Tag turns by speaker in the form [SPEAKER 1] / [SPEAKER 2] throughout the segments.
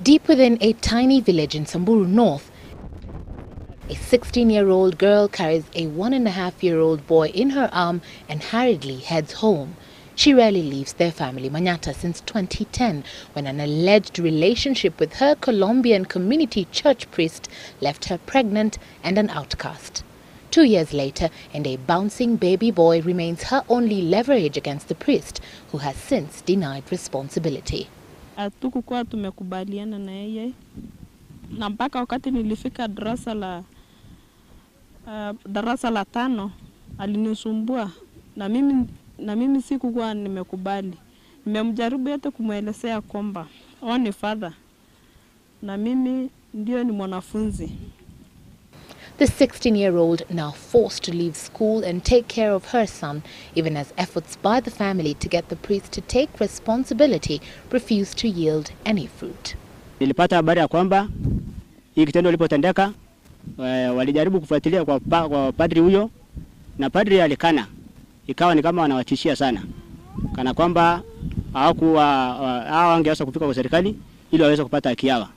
[SPEAKER 1] Deep within a tiny village in Samburu North, a 16-year-old girl carries a 1.5-year-old boy in her arm and hurriedly heads home. She rarely leaves their family Manyata since 2010, when an alleged relationship with her Colombian community church priest left her pregnant and an outcast. 2 years later, and a bouncing baby boy remains her only leverage against the priest, who has since denied responsibility.
[SPEAKER 2] Hatukuwa tumekubaliana na yeye, na mpaka wakati nilifika darasa la 5 alinisumbua, na mimi sikuwa nimekubali. Nimemjaribu yote kumuelezea kwamba ni father na mimi ndio ni mwanafunzi.
[SPEAKER 1] The 16-year-old now forced to leave school and take care of her son, even as efforts by the family to get the priest to take responsibility refused to yield any fruit.
[SPEAKER 3] Nilipata habari ya kwamba hii kitendo lilipotendeka, walijaribu kufuatilia kwa padri huyo, na padri alikana. Ikawa ni kama wanawatishia sana, kana kwamba hawangeweza kufika kwa serikali ili waweze kupata haki yao.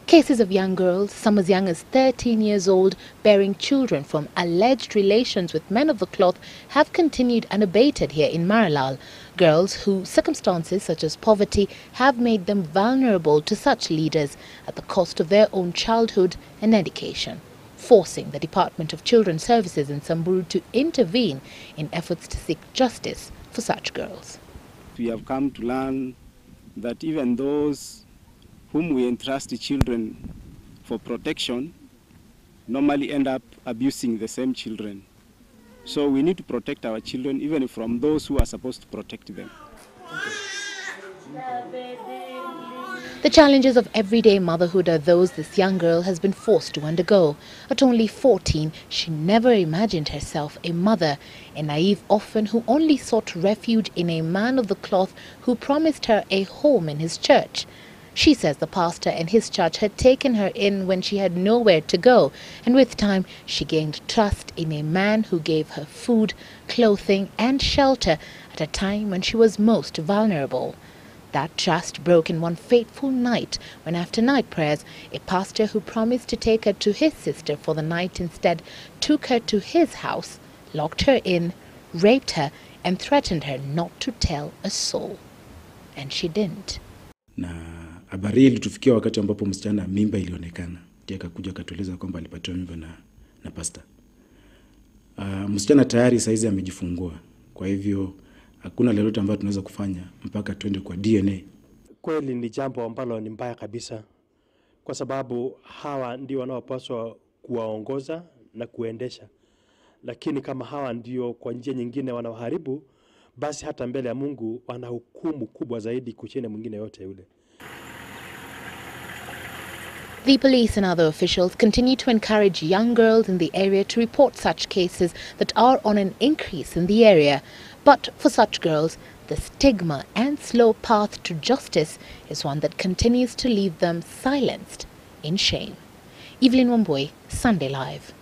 [SPEAKER 1] Cases of young girls, some as young as 13 years old, bearing children from alleged relations with men of the cloth have continued unabated here in Maralal. Girls whose circumstances such as poverty have made them vulnerable to such leaders at the cost of their own childhood and education, forcing the Department of Children's Services in Samburu to intervene in efforts to seek justice for such girls.
[SPEAKER 4] We have come to learn that even those whom we entrust children for protection normally end up abusing the same children. So we need to protect our children even from those who are supposed to protect them.
[SPEAKER 1] The challenges of everyday motherhood are those this young girl has been forced to undergo. At only 14, she never imagined herself a mother, a naive orphan who only sought refuge in a man of the cloth who promised her a home in his church. She says the pastor and his church had taken her in when she had nowhere to go, and with time she gained trust in a man who gave her food, clothing and shelter at a time when she was most vulnerable. That trust broke in one fateful night when, after night prayers, a pastor who promised to take her to his sister for the night instead took her to his house, locked her in, raped her and threatened her not to tell a soul. And she didn't.
[SPEAKER 5] Habari ilitufikia wakati ambapo msichana mimba ilionekana. Ndiye akakuja akatueleza kwamba alipatiwa mimba na pastor. Msichana tayari saizi amejifungua. Kwa hivyo hakuna lolote ambalo tunaweza kufanya mpaka twende kwa DNA.
[SPEAKER 6] Kweli ni jambo ambalo ni mbaya kabisa, kwa sababu hawa ndio wanaopaswa kuwaongoza na kuendesha. Lakini kama hawa ndio kwa njia nyingine wanaharibu, basi hata mbele ya Mungu wana hukumu kubwa zaidi kushinda mwingine yote yule.
[SPEAKER 1] The police and other officials continue to encourage young girls in the area to report such cases that are on an increase in the area. But for such girls, the stigma and slow path to justice is one that continues to leave them silenced in shame. Evelyn Wambui, Sunday Live.